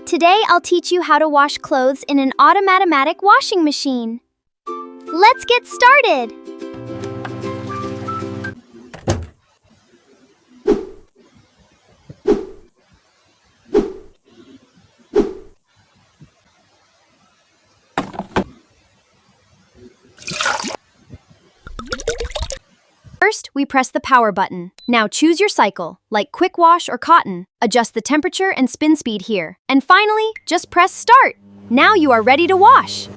Today I'll teach you how to wash clothes in an automatic washing machine. Let's get started! First, we press the power button. Now choose your cycle, like quick wash or cotton. Adjust the temperature and spin speed here. And finally, just press start. Now you are ready to wash.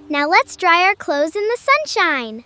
Now let's dry our clothes in the sunshine.